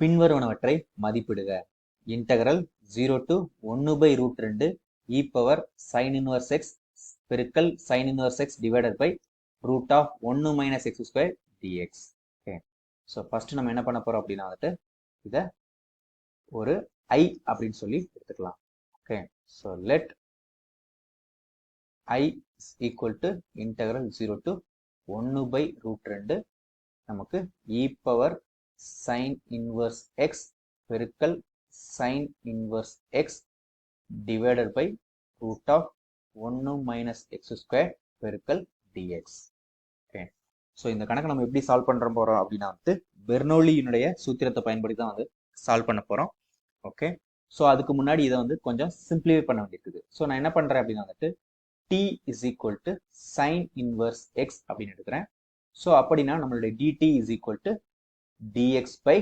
பின்வருவனவற்றை மதிப்பிடுக. Integral 0 to 1/√2 e power sin inverse x பெருக்கல் sin inverse x divided by root of 1 minus x square dx. Okay, so first நம்ம என்ன பண்ண போறோம் அப்படின்னா வந்துட்டு இதை ஒரு I அப்படின்னு சொல்லி எடுத்துக்கலாம். Okay, so let I is equal to integral 0 to 1/√2 நமக்கு e power sin inverse x பெருக்கல் sin inverse x divided by root of 1 minus x square பெருக்கல் dx. ஓகே, ஸோ இந்த கணக்கு நம்ம எப்படி சால்வ் பண்ற போறோம் அப்படின்னா வந்து பெர்னோலியினுடைய சூத்திரத்தை பயன்படுத்தி தான் வந்து சால்வ் பண்ண போறோம். ஓகே, ஸோ அதுக்கு முன்னாடி இதை வந்து கொஞ்சம் சிம்பிளிஃபை பண்ண வேண்டியிருக்குது. ஸோ நான் என்ன பண்றேன் அப்படின்னா வந்துட்டு t is equal to sin inverse x அப்படின்னு எடுக்கிறேன். ஸோ அப்படின்னா நம்மளுடைய dt is equal to dx by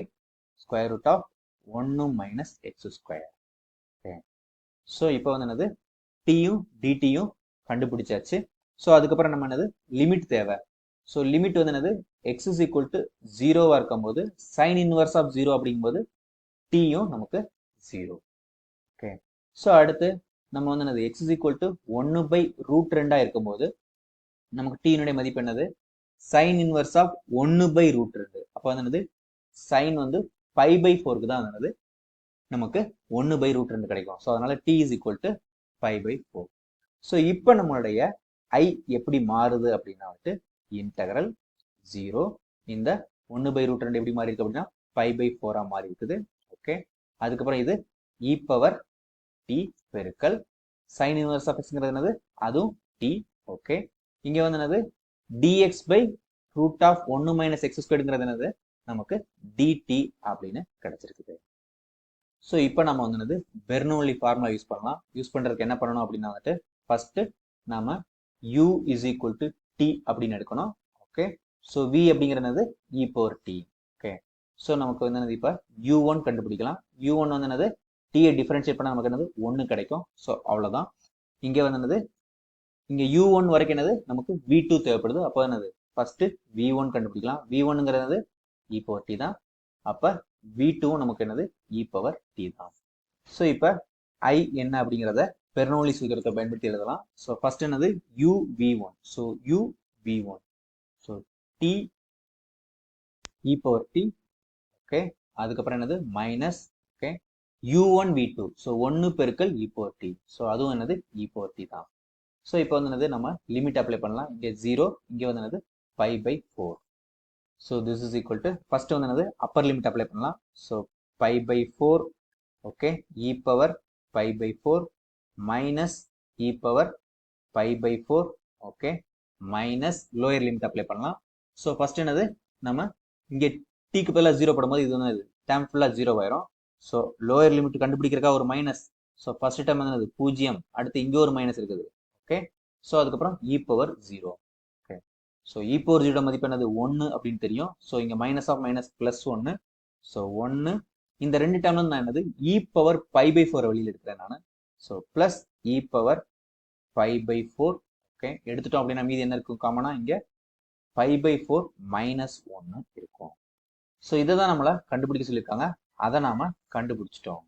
square root of 1 minus x square. Okay, so இப்போ வந்து என்னது tயும் dtயும் கண்டுபிடிச்சாச்சு. ஸோ அதுக்கப்புறம் நம்ம என்னது லிமிட் தேவை. ஸோ லிமிட் வந்து என்னது x is equal to 0வா இருக்கும்போது sin inverse of 0 அப்படிங்கும்போது tயும் நமக்கு 0. ஓகே, ஸோ அடுத்து நம்ம வந்து என்னது x is equal to 1/√2 இருக்கும்போது நமக்கு t-னுடைய மதிப்பு என்னது sin inverse of 1/√2. அப்போ வந்து என்னது sin வந்து π/4க்கு தான் என்னது நமக்கு 1/√2 கிடைக்கும். ஸோ அதனால t is equal to π/4. So இப்போ நம்மளுடைய I எப்படி மாறுது அப்படின்னா வந்துட்டு இன்டகரல் 0 இந்த 1/√2 எப்படி மாறி இருக்கு அப்படின்னா π/4ஆ மாறி இருக்குது. ஓகே, அதுக்கப்புறம் இது e பவர் t பெருக்கல் sin inverse of xங்கிறது என்னது அதுவும் t. ஓகே, இங்க வந்து என்னது dx by root of 1 minus x squareங்கிறது என்னது நமக்கு dt அப்படின்னு கிடைச்சிருக்குது. ஸோ இப்போ நம்ம வந்து என்னது பெர்னோலி ஃபார்முலா யூஸ் பண்ணலாம். யூஸ் பண்றதுக்கு என்ன பண்ணணும் அப்படின்னா வந்துட்டு ஃபர்ஸ்ட் நாம u is equal to t அப்படின்னு எடுக்கணும். ஓகே, ஸோ v அப்படிங்கிறது e power t. Okay, so நமக்கு வந்து என்னது இப்போ u1 கண்டுபிடிக்கலாம். u1 வந்து என்னது t-யை டிஃபரன்ஷியேட் பண்ணா நமக்கு என்னது 1 கிடைக்கும். ஸோ அவ்வளோதான். இங்கே வந்து என்னது இங்க u1 வரைக்கும் என்னது நமக்கு v2 தேவைப்படுது. அப்போ என்னது ஃபர்ஸ்ட் v1 கண்டுபிடிக்கலாம். v1ங்கிறது e power t தான். அப்ப v2 நமக்கு என்னது e power t தான். ஸோ இப்போ I என்ன அப்படிங்கிறத பெர்னோலி சூத்திரத்தை பயன்படுத்தி எழுதலாம். ஸோ ஃபர்ஸ்ட் என்னது uv1. So uv1 so t e power t. Okay, அதுக்கப்புறம் என்னது minus okay u1 v2. So 1 பெருக்கல் e power t. ஸோ அதுவும் என்னது e power t தான். ஸோ இப்போ வந்து என்னது நம்ம லிமிட் அப்ளை பண்ணலாம். இங்கே 0 இங்கே வந்து என்னது π/4. So this is equal to first வந்து என்னது அப்பர் லிமிட் அப்ளை பண்ணலாம். So π/4 okay e power π/4 minus e power π/4 okay minus lower limit apply பண்ணலாம். ஸோ ஃபர்ஸ்ட் என்னது நம்ம இங்கே டீக்கு பதிலாக 0 போடும்போது இது வந்து டேம் ஃபுல்லாக 0 ஆயிரும். ஸோ லோயர் லிமிட் கண்டுபிடிக்கிறக்கா ஒரு மைனஸ். ஸோ ஃபர்ஸ்ட் டைம் வந்து 0, அடுத்து இங்கே ஒரு மைனஸ் இருக்குது. ஓகே, ஸோ அதுக்கப்புறம் e power 0. Okay, so e power 0 மதிப்பு என்னது 1 அப்படின்னு தெரியும். ஸோ இங்கே minus of minus plus 1. So 1 இந்த ரெண்டு டைம்ல நான் என்னது e பவர் π/4 வெளியில் எடுக்கிறேன் நான். So plus e power π/4. Okay, எடுத்துட்டோம் அப்படின்னா மீதி என்ன இருக்கும் காமனா இங்க π/4 மைனஸ் 1 இருக்கும். ஸோ இதை தான் நம்மள கண்டுபிடிக்க சொல்லியிருக்காங்க. அதை நாம கண்டுபிடிச்சிட்டோம்.